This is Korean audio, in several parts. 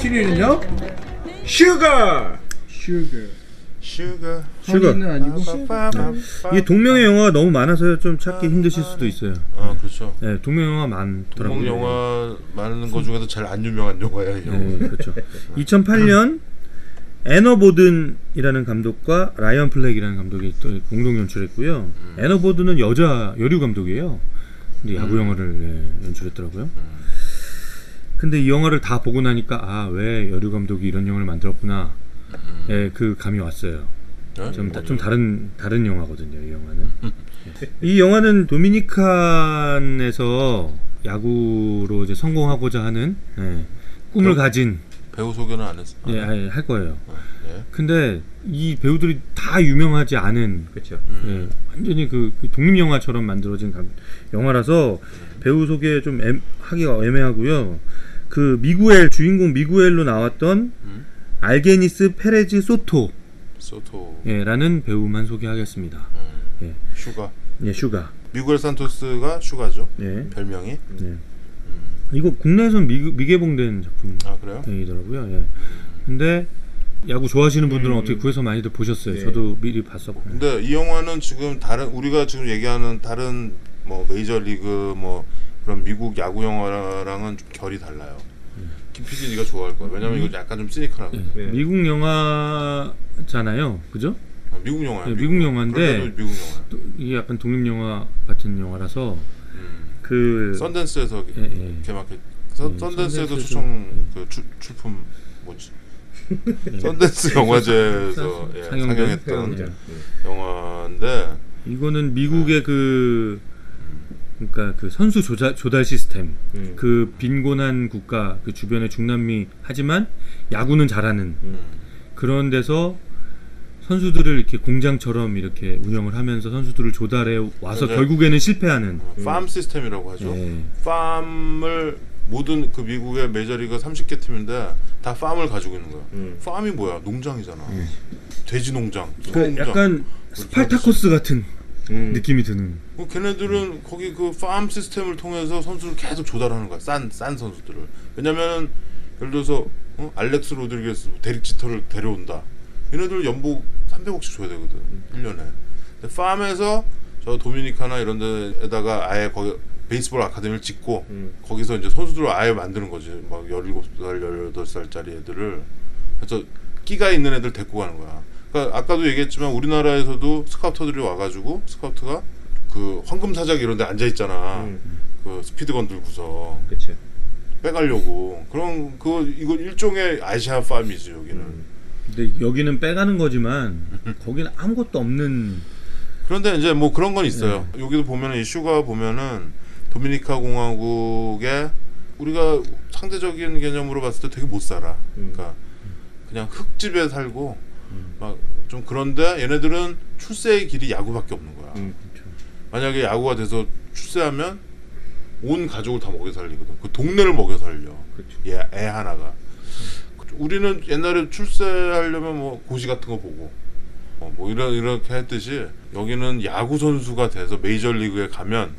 7위는요? 슈가. 허니는 아니고. 이게 동명의 영화가 너무 많아서요 좀 찾기 힘드실 수도 있어요. 아 그렇죠. 네, 동명의 영화 많더라고요. 동명 영화 많은 거 중에서 제일 안 유명한 영화야. 이 영화. 네, 그렇죠. 2008년 애너 보든이라는 감독과 라이언 플렉이라는 감독이 또 공동 연출했고요. 애너 보든은 여류 감독이에요. 근데 야구 영화를 연출했더라고요. 근데 이 영화를 다 보고 나니까 아, 왜 여류 감독이 이런 영화를 만들었구나. 그 감이 왔어요. 좀 다른 영화거든요. 이 영화는. 이 영화는 도미니칸에서 야구로 이제 성공하고자 하는 꿈을 가진 배우 소개는 안 했어. 할 거예요. 네. 근데 이 배우들이 다 유명하지 않은 그렇죠. 완전히 그 독립 영화처럼 만들어진 영화라서 배우 소개 좀 하기가 애매하고요. 그 주인공 미구엘로 나왔던 알게니스 페레즈 소토라는 배우만 소개하겠습니다. 슈가. 슈가. 미구엘 산토스가 슈가죠. 별명이. 이거 국내에선 미개봉된 작품이더라고요. 근데 야구 좋아하시는 분들은 어떻게 구해서 많이들 보셨어요. 저도 미리 봤었고. 근데 이 영화는 지금 우리가 지금 얘기하는 다른 뭐 메이저리그 뭐 그런 미국 야구 영화랑은 좀 결이 달라요. 김 PD 네가 좋아할 거야. 왜냐면 이거 약간 좀 시니컬하고. 미국 영화잖아요, 그죠? 미국 영화야. 미국 영화인데 미국 영화. 이게 약간 독립 영화 같은 영화라서 그 썬댄스에서 개막했. 썬댄스에도 출품 뭐지? 썬댄스 영화제에서 상영했던 영화인데 이거는 미국의 그러니까 그 선수 조달 시스템, 그 빈곤한 국가 그 주변의 중남미 하지만 야구는 잘하는 그런 데서 선수들을 이렇게 공장처럼 이렇게 운영을 하면서 선수들을 조달해 와서 결국에는 실패하는 팜 시스템이라고 하죠. 팜을 모든 그 미국의 메이저리그 30개 팀인데 다 팜을 가지고 있는 거야. 팜이 뭐야? 농장이잖아. 돼지 농장. 약간 스파르타쿠스 같은 느낌이 드는. 걔네들은 거기 그 팜 시스템을 통해서 선수를 계속 조달하는 거야. 싼 선수들을. 왜냐면은 예를 들어서 알렉스 로드리게스, 데릭 지터를 데려온다. 얘네들 연봉 300억씩 줘야 되거든. 1년에. 근데 팜에서 저 도미니카나 이런 데에다가 아예 거기 베이스볼 아카데미를 짓고 거기서 이제 선수들을 아예 만드는 거지. 막 17살, 18살짜리 애들을. 그래서 끼가 있는 애들 데리고 가는 거야. 그러니까 아까도 얘기했지만 우리나라에서도 스카우터들이 와가지고 스카우트가 그 황금사작 이런 데 앉아있잖아. 그 스피드건 들고서. 그쵸. 빼가려고. 그럼 이거 일종의 아시아 팜이지 여기는. 근데 여기는 빼가는 거지만 거기는 아무것도 없는. 그런데 이제 뭐 그런 건 있어요. 여기도 보면은 이 슈가 보면은 도미니카 공화국에 우리가 상대적인 개념으로 봤을 때 되게 못 살아. 그러니까 그냥 흙집에 살고 막 좀 그런데 얘네들은 출세의 길이 야구밖에 없는 거야. 만약에 야구가 돼서 출세하면 온 가족을 다 먹여 살리거든. 그 동네를 먹여 살려. 애 하나가. 우리는 옛날에 출세하려면 뭐 고시 같은 거 보고 뭐 이렇게 했듯이 여기는 야구 선수가 돼서 메이저리그에 가면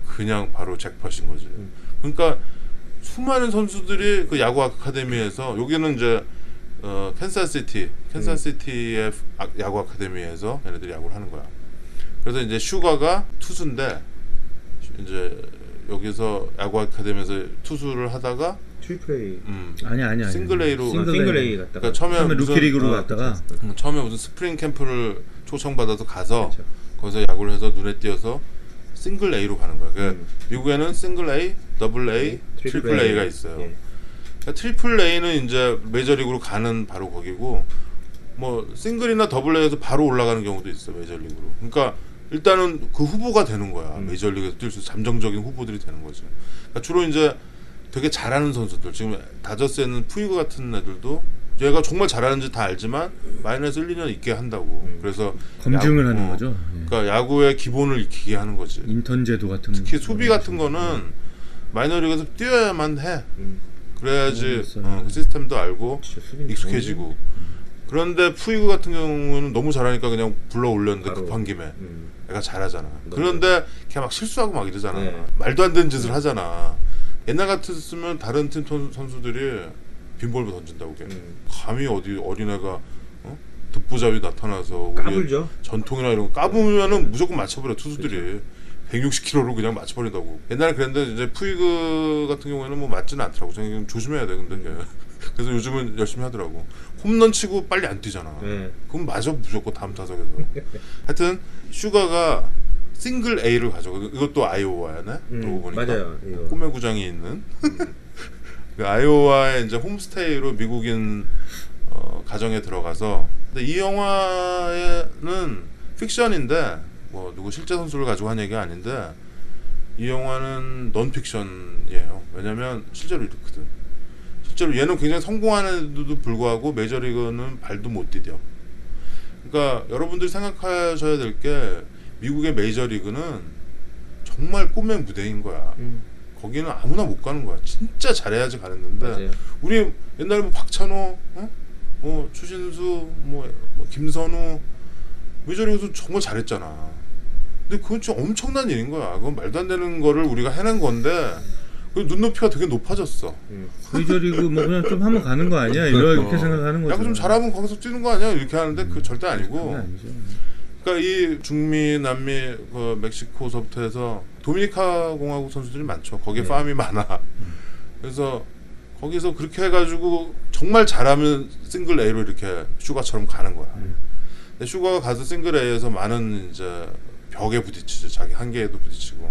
그냥 바로 잭팟인 거지. 그러니까 수많은 선수들이 그 야구 아카데미에서 여기는 이제 캔사스시티의 야구 아카데미에서 얘네들이 야구를 하는 거야. 그래서 이제 슈가가 투수인데 이제 여기서 야구 아카데미에서 투수를 하다가 트리플 A 아니야 싱글 A로 싱글 A 갔다가 그러니까 처음에 루키리그로 갔다가 처음에 무슨 스프링 캠프를 초청받아서 가서 그렇죠. 거기서 야구를 해서 눈에 띄어서 싱글 A로 가는 거야. 그러니까 미국에는 싱글 A, 더블 A, 트리플 A가 있어요. 그러니까 트리플 A는 이제 메이저리그로 가는 바로 거기고 뭐 싱글이나 더블 A에서 바로 올라가는 경우도 있어 메이저리그로. 그러니까 일단은 그 후보가 되는 거야. 메이저리그에서 뛸 수 잠정적인 후보들이 되는 거죠. 그러니까 주로 이제 되게 잘하는 선수들, 지금 다저스에는 푸이그 같은 애들도 얘가 정말 잘하는지 다 알지만 마이너스 1, 2년 있게 한다고. 그래서 검증을 하는 거죠. 그러니까 야구의 기본을 익히게 하는 거지. 인턴 제도 같은. 특히 수비 같은 거는 마이너리그에서 뛰어야만 해. 그래야지 그 시스템도 알고 익숙해지고. 그런데 푸이그 같은 경우는 너무 잘하니까 그냥 불러 올렸는데 급한 김에 애가 잘하잖아. 그런데 걔 막 실수하고 막 이러잖아. 말도 안 되는 짓을 하잖아. 옛날 같았으면 다른 팀 선수들이 빈볼로 던진다고 걔. 감히 어디 어린애가 듣보잡이 나타나서 우리 까불죠. 전통이나 이런 거 까부면은 무조건 맞춰버려 투수들이. 160km로 그냥 맞춰버린다고. 옛날에 그랬는데 이제 푸이그 같은 경우에는 뭐 맞지는 않더라고. 저는 조심해야 돼 근데 걔. 그래서 요즘은 열심히 하더라고. 홈런 치고 빨리 안 뛰잖아. 그럼 맞아 무조건 다음 타석에서. 하여튼 슈가가 싱글 A를 가져가. 이것도 아이오와네. 그러고 보니까 맞아요. 이거. 꿈의 구장이 있는 그 아이오와에 이제 홈스테이로 미국인 가정에 들어가서. 근데 이 영화에는 픽션인데 뭐 누구 실제 선수를 가지고 한 얘기가 아닌데 이 영화는 넌픽션이에요. 왜냐면 실제로 이렇거든. 실제로 얘는 굉장히 성공하는데도 불구하고 메이저리그는 발도 못 디뎌. 그러니까 여러분들이 생각하셔야 될 게 미국의 메이저리그는 정말 꿈의 무대인 거야. 거기는 아무나 못 가는 거야. 진짜 잘해야지 가는데 맞아요. 우리 옛날에 뭐 박찬호, 추신수, 뭐 김선우 메이저리그에서 정말 잘했잖아. 근데 그건 좀 엄청난 일인 거야. 그건 말도 안 되는 거를 우리가 해낸 건데 그 눈높이가 되게 높아졌어. 메이저리그 뭐 그냥 좀 하면 가는 거 아니야? 이렇게 생각하는 거죠. 야구 좀 잘하면 거기서 뛰는 거 아니야? 이렇게 하는데 그 절대 아니고. 아니죠. 그러니까 이 중미, 남미, 그 멕시코서부터 해서 도미니카 공화국 선수들이 많죠. 거기에 팜이 많아. 그래서 거기서 그렇게 해가지고 정말 잘하면 싱글 A로 이렇게 슈가처럼 가는 거야. 근데 슈가가 가서 싱글 A에서 많은 이제 벽에 부딪히죠. 자기 한계에도 부딪히고.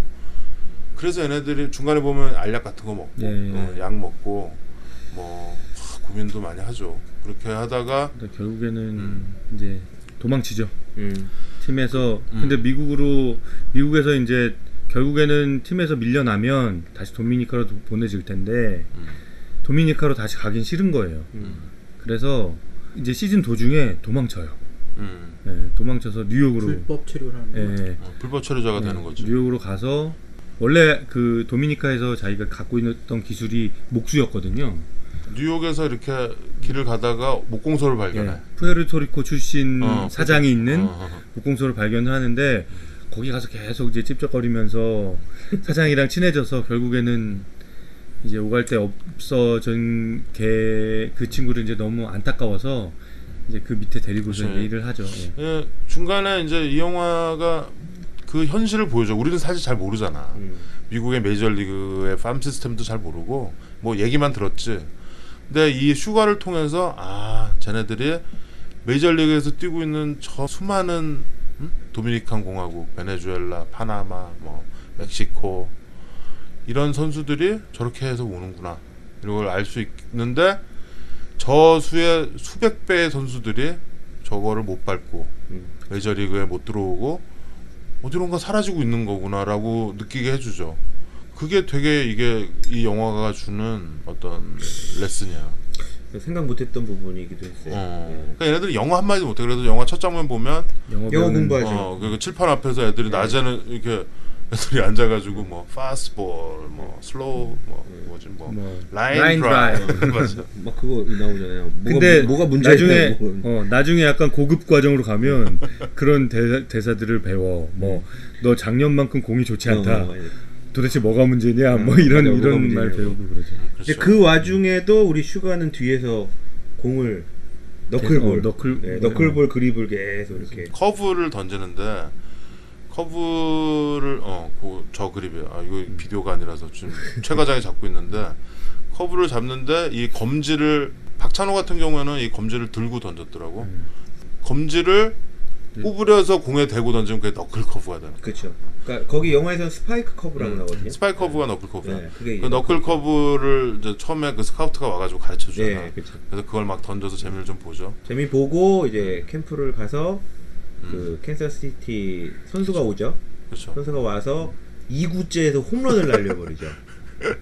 그래서 얘네들이 중간에 보면 알약 같은 거 먹고, 약 먹고, 뭐 고민도 많이 하죠. 그렇게 하다가 결국에는 이제 도망치죠. 팀에서 근데 미국에서 이제 결국에는 팀에서 밀려나면 다시 도미니카로 보내질 텐데 도미니카로 다시 가긴 싫은 거예요. 그래서 이제 시즌 도중에 도망쳐요. 네, 도망쳐서 뉴욕으로 불법 체류를 하는 거예요. 불법 체류자가 되는 거지. 뉴욕으로 가서 원래 그 도미니카에서 자기가 갖고 있던 기술이 목수였거든요. 뉴욕에서 이렇게 길을 가다가 목공소를 발견해. 푸에르토리코 출신 사장이 있는 어. 목공소를 발견을 하는데 거기 가서 계속 이제 찝쩍거리면서 사장이랑 친해져서 결국에는 이제 오갈 데 없어진 그 친구를 이제 너무 안타까워서 이제 그 밑에 데리고서 그치. 일을 하죠. 예. 예, 중간에 이제 이 영화가 그 현실을 보여줘. 우리는 사실 잘 모르잖아. 미국의 메이저리그의 팜 시스템도 잘 모르고 뭐 얘기만 들었지. 근데 이 슈가를 통해서 쟤네들이 메이저리그에서 뛰고 있는 저 수많은 도미니칸 공화국, 베네수엘라, 파나마, 뭐 멕시코 이런 선수들이 저렇게 해서 오는구나 이런 걸 알 수 있는데 저 수의 수백 배의 선수들이 저거를 못 밟고 메이저리그에 못 들어오고 어디론가 사라지고 있는 거구나라고 느끼게 해주죠. 그게 되게 이게 이 영화가 주는 어떤 레슨이야. 생각 못했던 부분이기도 했어요. 그러니까 얘네들이 영어 한마디도 못해. 그래도 영화 첫 장면 보면 영어 공부하죠. 그 칠판 앞에서 애들이 낮에는 이렇게 애들이 앉아가지고 뭐 파스트볼, 뭐 슬로우, 뭐지 뭐 라인 드라이브 맞아. 막 그거 나오잖아요. 근데 뭐가 문제냐. 나중에 약간 고급 과정으로 가면 그런 대사들을 배워. 뭐 너 작년만큼 공이 좋지 않다. 도대체 뭐가 문제냐? 뭐 이런 말 배우고 그러죠. 그렇죠. 그 와중에도 우리 슈가는 뒤에서 공을 너클볼 그립을 계속 이렇게 커브를 던지는데 커브를 저 그립이에요. 이거 비디오가 아니라서 지금 최 과장이 잡고 있는데 커브를 잡는데 이 검지를 박찬호 같은 경우에는 이 검지를 들고 던졌더라고. 검지를 구부려서 공에 대고 던지면 그게 너클 커브가 되는 거야. 그렇죠. 그러니까 거기 영화에서는 스파이크 커브라고 나거든요. 스파이크 커브가 너클 커브야. 네, 그게 그 너클 커브를 이제 처음에 그 스카우트가 와가지고 가르쳐 주잖아. 네, 그렇죠. 그래서 그걸 막 던져서 재미를 좀 보죠. 재미 보고 이제 캠프를 가서 그 캔사스시티 선수가 오죠. 그렇죠. 선수가 와서 2구째에서 홈런을 날려버리죠.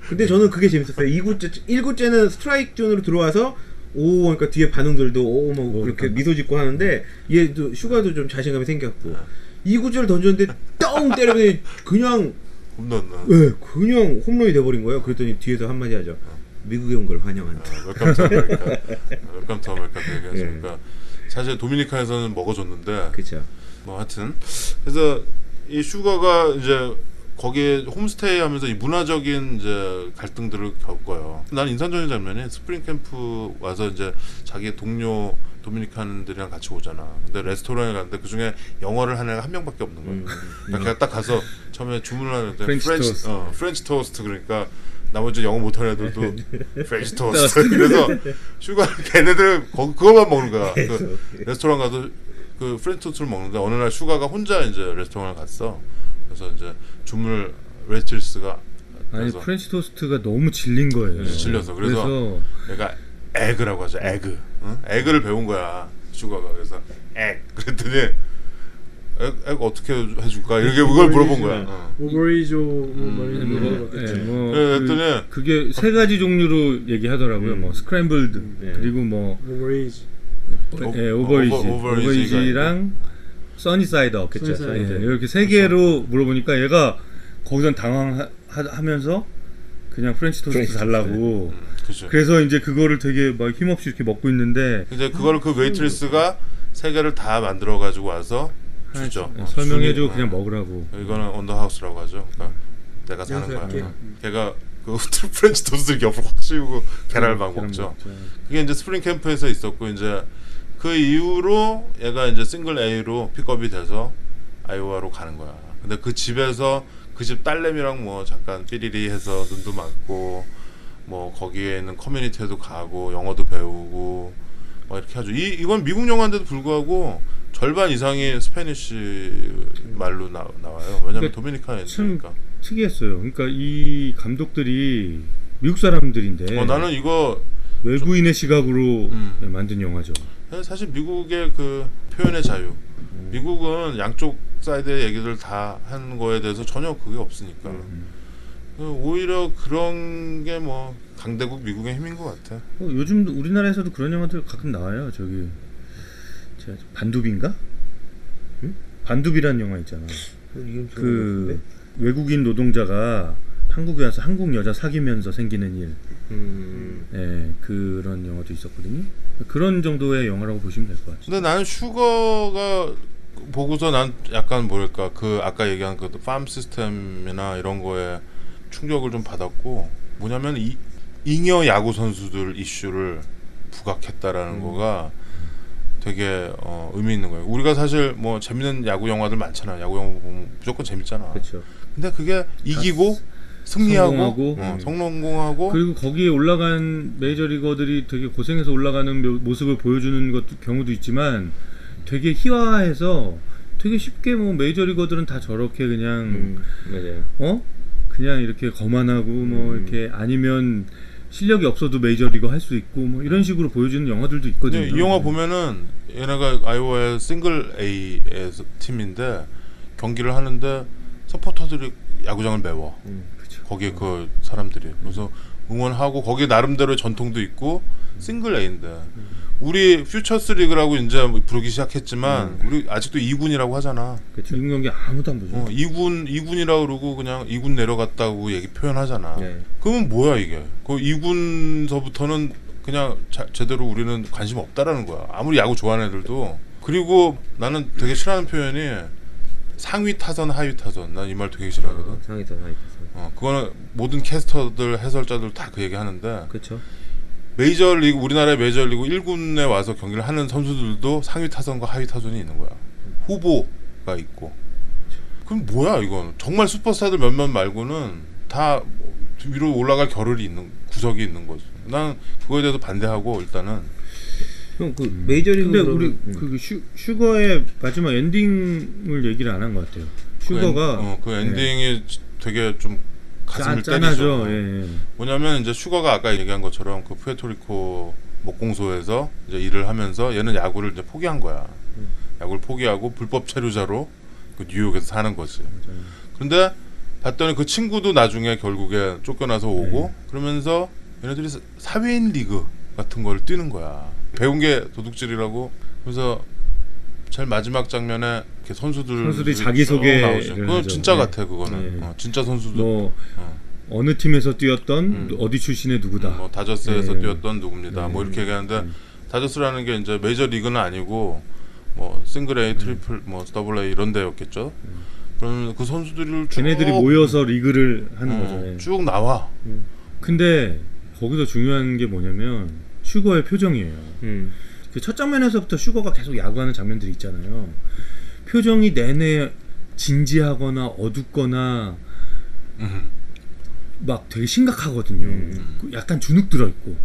근데 저는 그게 재밌었어요. 1구째는 스트라이크 존으로 들어와서 그러니까 뒤에 반응들도 뭐 그렇게 미소 짓고 하는데 얘도 슈가도 좀 자신감이 생겼고 2구째를 던졌는데 똥 때리더니 그냥 홈런. 그냥 홈런이 돼버린 거예요. 그랬더니 뒤에서 한마디 하죠. 미국에 온 걸 환영한다. 웰컴 투 아메리카. 웰컴 투 아메리카 얘기하니까 사실 도미니카에서는 먹어줬는데 그렇죠. 뭐 하여튼 그래서 이 슈가가 이제 거기에 홈스테이 하면서 이 문화적인 이제 갈등들을 겪어요. 난 인상적인 장면이 스프링 캠프 와서 이제 자기 동료 도미니칸들이랑 같이 오잖아. 근데 레스토랑에 갔는데 그 중에 영어를 하는 애가 한 명밖에 없는 거야. 그러니까 걔가 딱 가서 처음에 주문을 하는데 프렌치 토스트 그러니까 나머지 영어 못하는 애들도 프렌치 토스트. 그래서 슈가 걔네들 그거만 먹는 거야. 그 레스토랑 가서 그 프렌치 토스트를 먹는데 어느 날 슈가가 혼자 이제 레스토랑을 갔어. 그래서 이제 주문을 웨이트리스가 아니 프렌치 토스트가 너무 질린 거예요. 질려서 그래서 얘가 에그라고 하죠. 에그. 응? 에그를 배운 거야. 슈가가. 그래서 그랬더니 에그 어떻게 해줄까? 이렇게 그걸 물어본 거야. 오버리조 그랬더니 그게 세 가지 종류로 얘기하더라고요. 뭐 스크램블드 그리고 뭐 오버리지랑 써니사이드 업겠죠. 이렇게 세 개로 물어보니까 얘가 거기선 당황하면서 그냥 프렌치 토스트 달라고. 그래서 이제 그거를 되게 막 힘없이 이렇게 먹고 있는데 이제 그거를 그 웨이트리스가 세 개를 다 만들어 가지고 와서 주죠. 설명해주고 그냥 먹으라고. 이거는 언더하우스라고 하죠. 그러니까 내가 사는 거야. 걔가 그 프렌치 토스트 옆으로 확 씌우고 계란을 막 먹죠. 그게 이제 스프링 캠프에서 있었고 이제 그 이후로 얘가 이제 싱글 A로 픽업이 돼서 아이오와로 가는 거야. 근데 그 집에서 그 집 딸내미랑 뭐 잠깐 삐리리 해서 눈도 맞고 뭐 거기에 있는 커뮤니티에도 가고 영어도 배우고 막 이렇게 하죠. 이건 미국 영화인데도 불구하고 절반 이상이 스페니쉬 말로 나와요. 왜냐면 도미니카에 있으니까. 특이했어요. 그러니까 이 감독들이 미국 사람들인데 나는 이거 외부인의 시각으로 만든 영화죠. 사실 미국의 그 표현의 자유. 미국은 양쪽 사이드의 얘기를 다 하는 거에 대해서 전혀 그게 없으니까. 오히려 그런 게 뭐 강대국 미국의 힘인 것 같아. 요즘 우리나라에서도 그런 영화들 가끔 나와요. 저기 반두비인가? 반두비라는 영화 있잖아. 그 외국인 노동자가 한국에 와서 한국 여자 사귀면서 생기는 일. 그런 영화도 있었거든요. 그런 정도의 영화라고 보시면 될 것 같아요. 근데 나는 슈거가 보고서 난 약간 뭐랄까 그 아까 얘기한 그 팜 시스템이나 이런 거에 충격을 좀 받았고 뭐냐면 잉여 야구 선수들 이슈를 부각했다라는 거가 되게 의미 있는 거예요. 우리가 사실 뭐 재밌는 야구 영화들 많잖아. 야구 영화 보면 무조건 재밌잖아. 그렇죠. 근데 그게 이기고 승리하고 성공하고 그리고 거기에 올라간 메이저리거들이 되게 고생해서 올라가는 모습을 보여주는 경우도 있지만 되게 희화해서 되게 쉽게 뭐 메이저리거들은 다 저렇게 그냥 맞아요. 그냥 이렇게 거만하고 뭐 이렇게 아니면 실력이 없어도 메이저리거 할 수 있고 뭐 이런 식으로 보여주는 영화들도 있거든요. 이 영화 보면은 얘네가 아이오와의 싱글 A 팀인데 경기를 하는데 서포터들이 야구장을 메워. 거기에 그 사람들이 그래서 응원하고 거기에 나름대로의 전통도 있고 싱글 A인데 우리 퓨처스 리그라고 이제 부르기 시작했지만 우리 아직도 2군이라고 하잖아. 그렇죠. 2군 경기 아무도 안 보죠. 2군이라고 그러고 그냥 2군 내려갔다고 얘기 표현하잖아. 그러면 뭐야 이게? 그 2군서부터는 그냥 제대로 우리는 관심 없다라는 거야. 아무리 야구 좋아하는 애들도. 그리고 나는 되게 싫어하는 표현이 상위 타선, 하위 타선. 난 이 말 되게 싫어하거든. 상위 타선, 하위 타선. 그거는 모든 캐스터들, 해설자들 다 그 얘기 하는데. 그렇죠. 메이저리그 우리나라의 메이저리그 1군에 와서 경기를 하는 선수들도 상위 타선과 하위 타선이 있는 거야. 후보가 있고. 그럼 뭐야 이건? 정말 슈퍼스타들 몇몇 말고는 다 위로 올라갈 겨를이 있는 구석이 있는 거죠. 난 그거에 대해서 반대하고 일단은. 형 그 메이저리그 근데 우리 그 슈거의 마지막 엔딩을 얘기를 안 한 것 같아요. 슈거가 그 엔딩이 되게 좀 가슴을 때리죠. 뭐냐면 이제 슈거가 아까 얘기한 것처럼 그 푸에르토리코 목공소에서 이제 일을 하면서 얘는 야구를 이제 포기한 거야. 야구를 포기하고 불법 체류자로 그 뉴욕에서 사는 거지. 그런데 봤더니 그 친구도 나중에 결국에 쫓겨나서 오고 그러면서 얘네들이 사회인 리그 같은 걸 뛰는 거야. 배운 게 도둑질이라고. 그래서 제일 마지막 장면에 이렇게 선수들이 자기소개 나오죠. 그건 진짜 같아 그거는. 진짜 선수들. 뭐 어느 팀에서 뛰었던 어디 출신의 누구다. 뭐 다저스에서 뛰었던 누구입니다. 뭐 이렇게 얘기하는데 다저스라는 게 이제 메이저 리그는 아니고 뭐 싱글 A, 트리플, 뭐 더블 A 이런 데였겠죠. 그러면 그 선수들을 걔네들이 모여서 리그를 하는 거죠. 예. 쭉 나와. 근데 거기서 중요한 게 뭐냐면 슈거의 표정이에요. 그 첫 장면에서부터 슈거가 계속 야구하는 장면들이 있잖아요. 표정이 내내 진지하거나 어둡거나 막 되게 심각하거든요. 약간 주눅 들어있고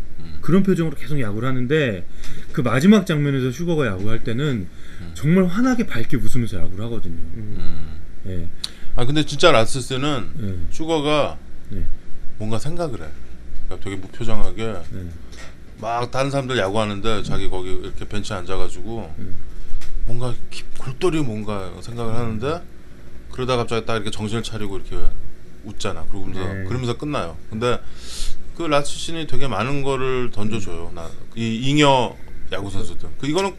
그런 표정으로 계속 야구를 하는데 그 마지막 장면에서 슈거가 야구할 때는 정말 환하게 밝게 웃으면서 야구를 하거든요. 예. 아 근데 진짜 라스스는 예. 슈거가 예. 뭔가 생각을 해. 그러니까 되게 무표정하게 예. 막 다른 사람들 야구하는데 자기 거기 이렇게 벤치에 앉아가지고 뭔가 골똘히 뭔가 생각을 하는데 그러다 갑자기 딱 이렇게 정신을 차리고 이렇게 웃잖아. 그러면서 끝나요. 근데 그 라스신이 되게 많은 거를 던져줘요. 이 잉여 야구 선수들. 이거는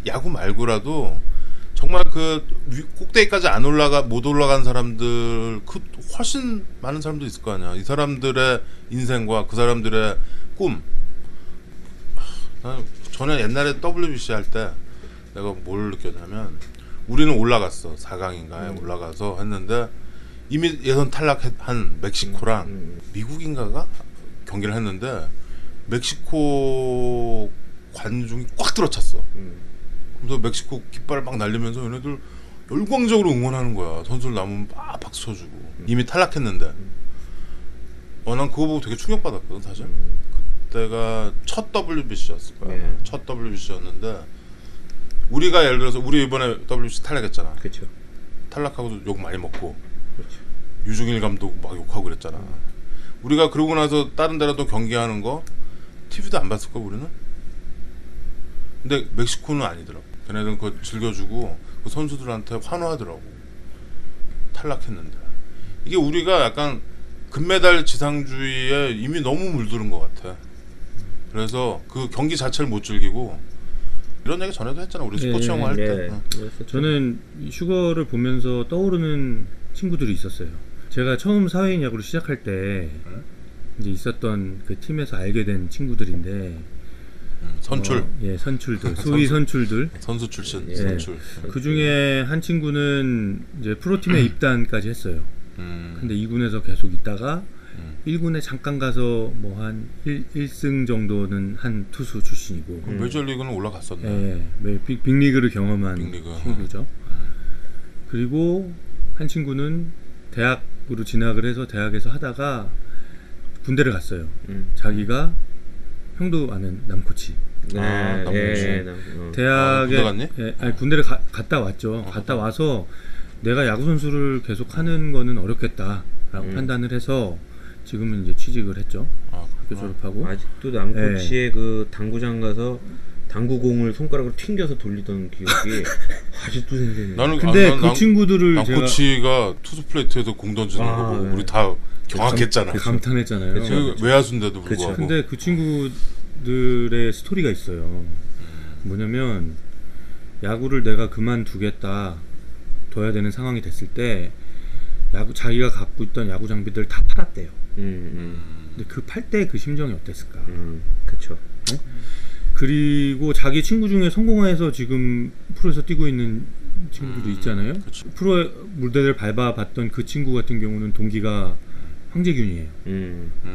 야구 말고라도 정말 그 꼭대기까지 못 올라간 사람들 그 훨씬 많은 사람도 있을 거 아니야. 이 사람들의 인생과 그 사람들의 꿈. 전에 옛날에 WBC 할 때 내가 뭘 느꼈냐면 우리는 올라갔어. 4강인가에 올라가서 했는데 이미 예선 탈락한 멕시코랑 미국인가가 경기를 했는데 멕시코 관중이 꽉 들어찼어. 그래서 멕시코 깃발을 막 날리면서 얘네들 열광적으로 응원하는 거야. 선수들 나오면 막 박수 쳐주고. 이미 탈락했는데. 난 그거 보고 되게 충격받았거든 사실. 그때가 첫 WBC였을 거야. 네. 첫 WBC였는데 우리가 예를 들어서 우리 이번에 WBC 탈락했잖아. 그렇죠. 탈락하고도 욕 많이 먹고 그렇죠. 유중일 감독 막 욕하고 그랬잖아. 우리가 그러고 나서 다른 데라도 경기하는 거 TV도 안 봤을 거 우리는. 근데 멕시코는 아니더라고. 걔네들은 그거 즐겨주고 그 선수들한테 환호하더라고. 탈락했는데. 이게 우리가 약간 금메달 지상주의에 이미 너무 물들은 것 같아. 그래서 그 경기 자체를 못 즐기고 이런 얘기 전에도 했잖아. 우리 스포츠 영화 할 때. 저는 슈거를 보면서 떠오르는 친구들이 있었어요. 제가 처음 사회인 야구를 시작할 때 이제 있었던 그 팀에서 알게 된 친구들인데 선출. 예, 선출들. 소위 선출들. 선수 출신. 예. 선출. 그 중에 한 친구는 이제 프로팀에 입단까지 했어요. 근데 2군에서 계속 있다가 1군에 잠깐 가서 뭐 한 1승 정도는 한 투수 출신이고 메이저리그는 올라갔었네. 예, 빅리그를 경험한 빅리그. 친구죠. 그리고 한 친구는 대학으로 진학을 해서 대학에서 하다가 군대를 갔어요. 자기가 형도 아는 남코치. 네, 대학에 군대 갔니? 아니, 군대를 갔다 왔죠. 갔다 와서 내가 야구 선수를 계속 하는 거는 어렵겠다라고 판단을 해서 지금은 이제 취직을 했죠. 학교 졸업하고 아직도 남코치의 그 당구장 가서 당구공을 손가락으로 튕겨서 돌리던 기억이 아직도 생생해요. 나는 근데 그 친구들을 남코치가 투수 플레이트에서 공 던지는 거 보고 우리 다 경악했잖아. 감탄했잖아요. 그쵸. 외야수인데도 불구하고. 근데 그 친구들의 스토리가 있어요. 뭐냐면 야구를 내가 그만두겠다 둬야 되는 상황이 됐을 때 자기가 갖고 있던 야구 장비들 다 팔았대요. 근데 그 팔 때 그 심정이 어땠을까? 그렇죠. 네? 그리고 자기 친구 중에 성공해서 지금 프로에서 뛰고 있는 친구들도 있잖아요. 프로의 무대를 밟아봤던 그 친구 같은 경우는 동기가 황재균이에요.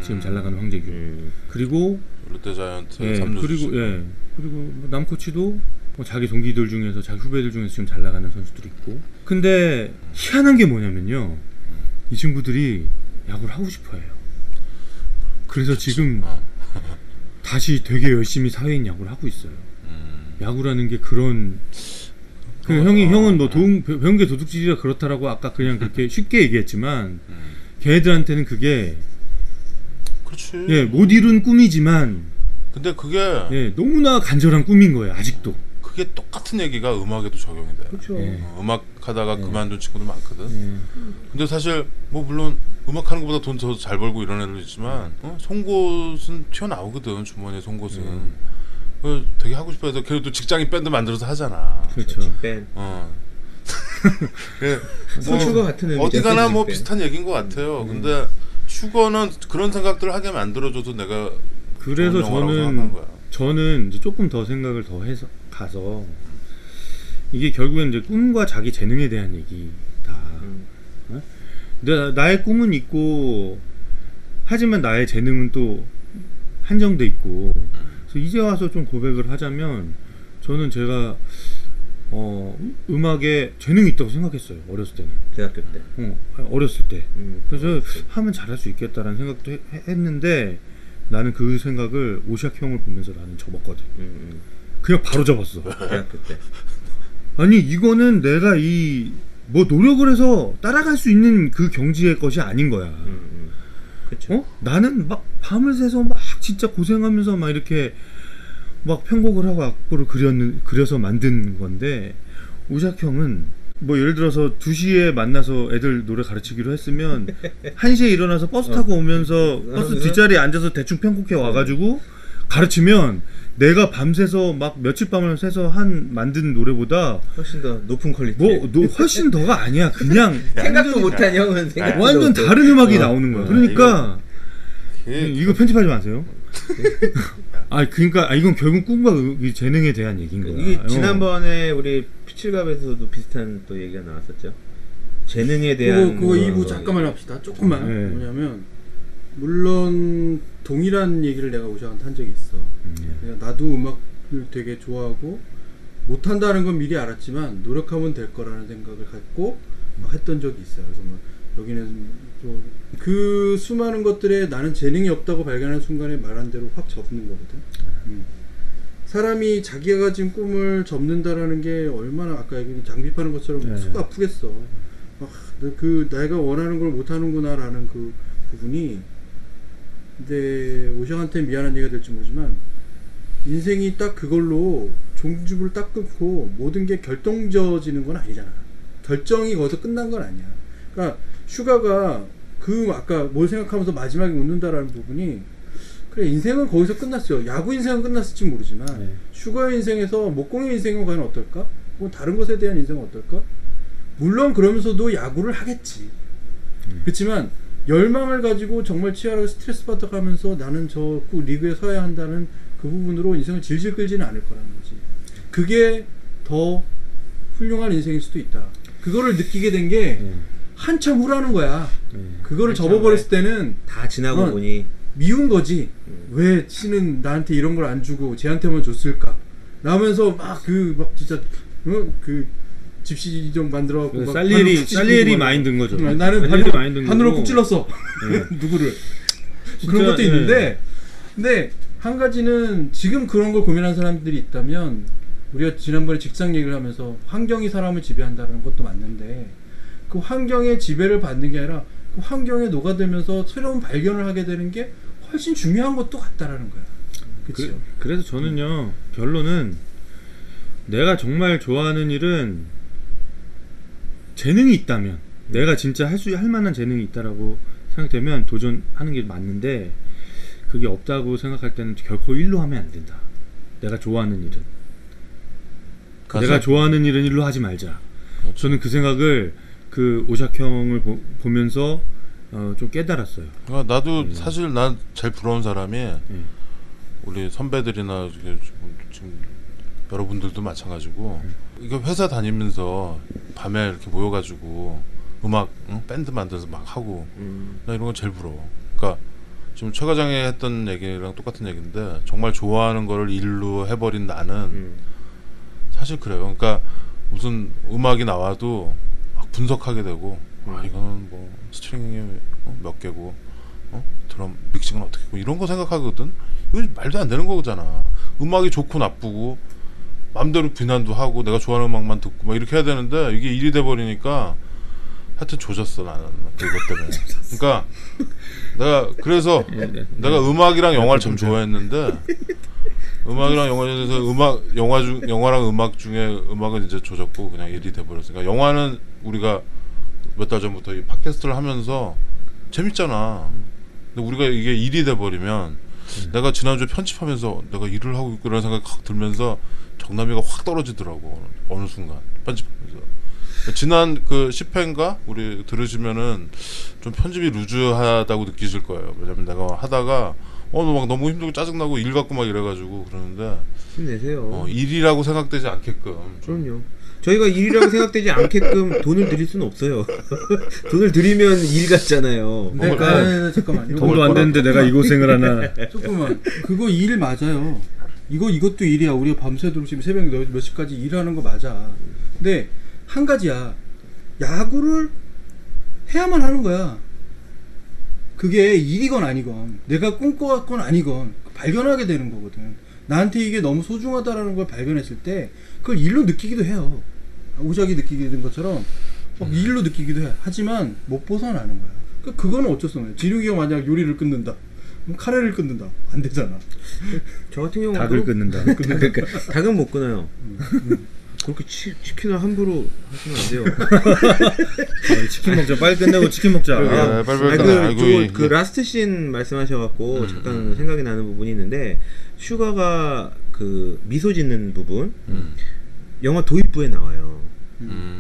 지금 잘 나가는 황재균. 그리고 롯데자이언트 예, 3루 그리고 남코치도 자기 동기들 중에서 자기 후배들 중에서 지금 잘 나가는 선수들이 있고. 근데 희한한 게 뭐냐면요, 이 친구들이 야구를 하고 싶어해요. 그래서 지금 다시 되게 열심히 사회인 야구를 하고 있어요. 야구라는 게 그런 형은 뭐 배운 게 도둑질이라 그렇다라고 아까 그냥 그렇게 쉽게 얘기했지만 걔네들한테는 그게 그렇지. 예, 못 이룬 꿈이지만 근데 그게 예, 너무나 간절한 꿈인 거예요. 아직도. 그게 똑같은 얘기가 음악에도 적용이 돼. 그렇죠. 음악 하다가 그만둔 친구들 많거든. 근데 사실 뭐 물론 음악 하는 것보다 돈 더 잘 벌고 이런 애들 있지만 송곳은 튀어나오거든. 주머니에 송곳은. 되게 하고 싶어해서 그래도 직장인 밴드 만들어서 하잖아. 그렇죠. 밴. 슈거 같은 의미죠. 어디 가나 뭐 비슷한 얘기인 것 같아요. 근데 슈거는 그런 생각들을 하게 만들어줘도 내가 그래서 저는 이제 조금 더 생각을 더 해서 가서 이게 결국엔 이제 꿈과 자기 재능에 대한 얘기다. 나의 꿈은 있고 하지만 나의 재능은 또 한정돼 있고. 그래서 이제 와서 좀 고백을 하자면 저는 제가 음악에 재능이 있다고 생각했어요. 어렸을 때는. 대학교 때. 어렸을 때. 그래서 하면 잘할 수 있겠다라는 생각도 했는데 나는 그 생각을 오샥 형을 보면서 나는 접었거든. 그냥 바로 접었어. 대학교 때. 아니 이거는 내가 뭐 노력을 해서 따라갈 수 있는 그 경지의 것이 아닌 거야. 그쵸. 나는 막 밤을 새서 막 진짜 고생하면서 막 이렇게 막 편곡을 하고 악보를 그려서 만든 건데 오샥 형은 뭐 예를 들어서 2시에 만나서 애들 노래 가르치기로 했으면 1시에 일어나서 버스 타고 오면서 버스 뒷자리에 앉아서 대충 편곡해 와가지고 가르치면 내가 밤새서 막 며칠 밤을 새서 만든 노래보다 훨씬 더 높은 퀄리티. 훨씬 더가 아니야. 그냥 생각도 못한 형은 완전 다른 음악이 나오는 거야. 그러니까 이거 편집하지 마세요. 그러니까 이건 결국 꿈과 재능에 대한 얘기인 거야. 이게 지난번에 우리 피칠갑에서도 비슷한 또 얘기가 나왔었죠. 재능에 대한 그거 2부 잠깐만 합시다. 조금만. 네. 뭐냐면 물론 동일한 얘기를 내가 오샥한테 한 적이 있어. 그냥 나도 음악을 되게 좋아하고 못한다는 건 미리 알았지만 노력하면 될 거라는 생각을 갖고 했던 적이 있어요. 그래서 뭐 여기는 그 수많은 것들에 나는 재능이 없다고 발견한 순간에 말한 대로 확 접는 거거든. 사람이 자기가 가진 꿈을 접는다라는 게 얼마나 아까 얘기 장비 파는 것처럼 속 아프겠어. 내가 원하는 걸 못하는구나라는 그 부분이. 근데 오샥한테 미안한 얘기가 될지 모르지만 인생이 딱 그걸로 종주부를 딱 끊고 모든 게 결정져지는 건 아니잖아. 결정이 거기서 끝난 건 아니야. 그러니까 슈가가 아까 뭘 생각하면서 마지막에 웃는다라는 부분이 그래 인생은 거기서 끝났어요. 야구 인생은 끝났을지 모르지만 슈가의 인생에서 목공의 인생은 과연 어떨까? 혹은 다른 것에 대한 인생은 어떨까? 물론 그러면서도 야구를 하겠지. 그렇지만 열망을 가지고 정말 치열하게 스트레스 받아가면서 나는 저 꼭 리그에 서야 한다는 그 부분으로 인생을 질질 끌지는 않을 거라는 거지. 그게 더 훌륭한 인생일 수도 있다. 그거를 느끼게 된 게 한참 후라는 거야. 그거를 접어버렸을 때는 다 지나고 보니 미운 거지. 왜 씨는 나한테 이런 걸 안 주고 쟤한테만 줬을까? 라면서 막 진짜 그 집시정 만들어갖고 살리에리 마인드인 거죠. 나는 바늘로 꾹 찔렀어. 누구를. 그런 것도 있는데 근데 한 가지는 지금 그런 걸 고민하는 사람들이 있다면 우리가 지난번에 직장 얘기를 하면서 환경이 사람을 지배한다는 것도 맞는데 그 환경의 지배를 받는 게 아니라 그 환경에 녹아들면서 새로운 발견을 하게 되는 게 훨씬 중요한 것도 같다라는 거야. 그렇죠. 그래서 저는요 결론은 내가 정말 좋아하는 일은 재능이 있다면 내가 진짜 할 만한 재능이 있다라고 생각되면 도전하는 게 맞는데 그게 없다고 생각할 때는 결코 일로 하면 안 된다. 내가 좋아하는 일은 내가 좋아하는 일은 일로 하지 말자. 그렇죠. 저는 그 생각을 그 오샥 형을 보면서 좀 깨달았어요. 나도 사실 난 제일 부러운 사람이 우리 선배들이나 지금 여러분들도 마찬가지고 이거 회사 다니면서 밤에 이렇게 모여가지고 음악 밴드 만들어서 막 하고 나 이런 건 제일 부러워. 그러니까 지금 최 과장이 했던 얘기랑 똑같은 얘기인데 정말 좋아하는 거를 일로 해버린 나는 사실 그래요. 그러니까 무슨 음악이 나와도 막 분석하게 되고 이거는 뭐 스트링이 몇 개고 드럼 믹싱은 어떻게 하고 이런 거 생각하거든. 이거 말도 안 되는 거잖아. 음악이 좋고 나쁘고 맘대로 비난도 하고 내가 좋아하는 음악만 듣고 막 이렇게 해야 되는데 이게 일이 돼버리니까 하여튼 조졌어 나는 그것 때문에. 그러니까 내가 그래서 내가 음악이랑 영화를 참 좋아했는데 음악이랑 영화 중에서 영화랑 음악 중에 음악은 이제 조졌고 그냥 일이 돼버렸어. 그러니까 영화는 우리가 몇 달 전부터 이 팟캐스트를 하면서 재밌잖아. 근데 우리가 이게 일이 돼버리면 내가 지난주에 편집하면서 내가 일을 하고 있구나 생각이 확 들면서 정남이가 확 떨어지더라고. 어느 순간 편집하면서. 지난 그 10회인가 우리 들으시면은 좀 편집이 루즈하다고 느끼실 거예요. 왜냐면 내가 하다가 막 너무 힘들고 짜증나고 일 갖고 막 이래가지고 그러는데 힘내세요. 일이라고 생각되지 않게끔. 그럼요. 저희가 일이라고 생각되지 않게끔 돈을 드릴 수는 없어요. 돈을 드리면 일 같잖아요. 그러니까 잠깐만. 돈도 안 되는데 내가 이 고생을 하나. 조금만. 그거 일 맞아요. 이것도 일이야. 우리가 밤새도록 지금 새벽 몇 시까지 일하는 거 맞아. 근데 한 가지야. 야구를 해야만 하는 거야. 그게 일이건 아니건 내가 꿈꿔왔건 아니건 발견하게 되는 거거든. 나한테 이게 너무 소중하다라는 걸 발견했을 때 그걸 일로 느끼기도 해요. 오작이 느끼게 된 것처럼 일로 느끼기도 해. 하지만 못 벗어나는 거야. 그거는 어쩔 수 없어요. 진욱이가 만약 요리를 끊는다, 그럼 카레를 끊는다, 안 되잖아. 저 같은 경우는 닭을 끊는다. 닭은 못 끊어요. 그렇게 치킨을 함부로 하시면 안 돼요. 치킨 먹자. 빨리 끝내고 치킨 먹자. 빨리 그 라스트 씬 말씀하셔갖고 잠깐 생각이 나는 부분이 있는데, 슈가가 그 미소 짓는 부분, 영화 도입부에 나와요.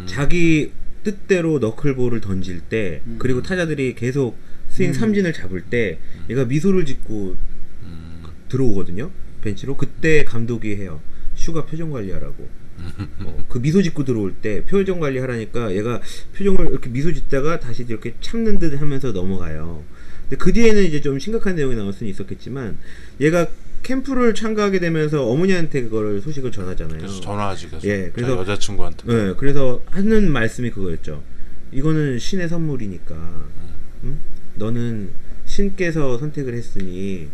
자기 뜻대로 너클볼을 던질 때, 그리고 타자들이 계속 스윙 삼진을 잡을 때 얘가 미소를 짓고 들어오거든요, 벤치로. 그때 감독이 해요. 슈가 표정 관리하라고. 그 미소 짓고 들어올 때 표정 관리 하라니까 얘가 표정을 이렇게 미소 짓다가 다시 이렇게 참는 듯 하면서 넘어가요. 근데 그 뒤에는 이제 좀 심각한 내용이 나올 수는 있었겠지만, 얘가 캠프를 참가하게 되면서 어머니한테 그거를 소식을 전하잖아요. 그래서 전화하지 계속. 예, 그래서 여자친구한테. 네, 그래서 하는 말씀이 그거였죠. 이거는 신의 선물이니까, 응? 너는 신께서 선택을 했으니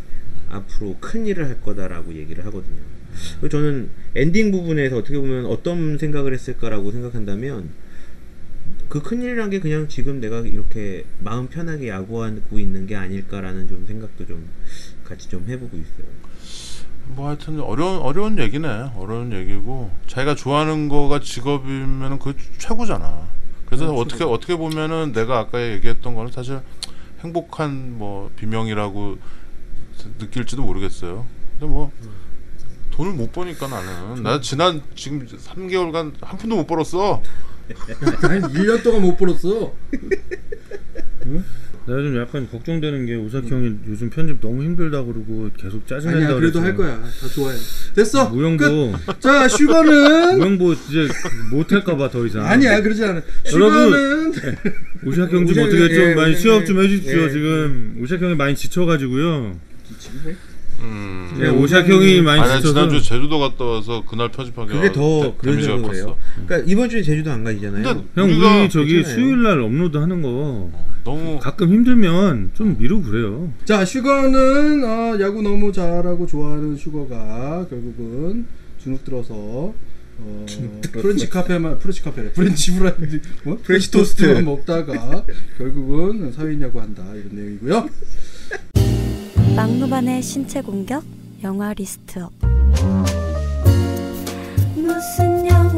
앞으로 큰 일을 할 거다라고 얘기를 하거든요. 그래서 저는 엔딩 부분에서 어떻게 보면 어떤 생각을 했을까라고 생각한다면, 그 큰일이란 게 그냥 지금 내가 이렇게 마음 편하게 야구하고 있는 게 아닐까라는 좀 생각도 좀 같이 좀 해보고 있어요. 뭐 하여튼 어려운 얘기네. 어려운 얘기고, 자기가 좋아하는 거가 직업이면 그게 최고잖아. 그래서 어떻게 보면은 내가 아까 얘기했던 거는 사실 행복한 뭐 비명이라고 느낄지도 모르겠어요. 근데 뭐 돈을 못 버니까 나는. 나 지금 3개월간 한 푼도 못 벌었어. 난 1년 동안 못 벌었어. 응? 내가 좀 약간 걱정되는 게, 우삭 형이 요즘 편집 너무 힘들다 그러고 계속 짜증낸다. 아니야, 그래도 할 거야. 다 좋아해. 됐어. 무용보. 자, 슈가는 무용보 이제 못할까봐 더 이상. 아니야, 그러지 않아. 여러분, 슈가는 우삭 형 좀 어떻게 좀 많이 취업 좀 해주십시오. 지금 우삭 형이 많이 지쳐가지고요. 네, 오샥 형이 많이 지쳐서. 지난주 제주도 갔다 와서 그날 편집하기. 그게 더 그래서 그래요. 그러니까 이번 주에 제주도 안 가시잖아요. 형, 우리 저기 수요일 날 업로드 하는 거 너무 가끔 힘들면 좀 미루고 그래요. 자, 슈거는 야구 너무 잘하고 좋아하는 슈거가 결국은 주눅 들어서 프렌치 토스트만 먹다가 결국은 사회인 야구 한다, 이런 내용이고요. 막루반의 신체 공격 영화 리스트업. 무슨 영화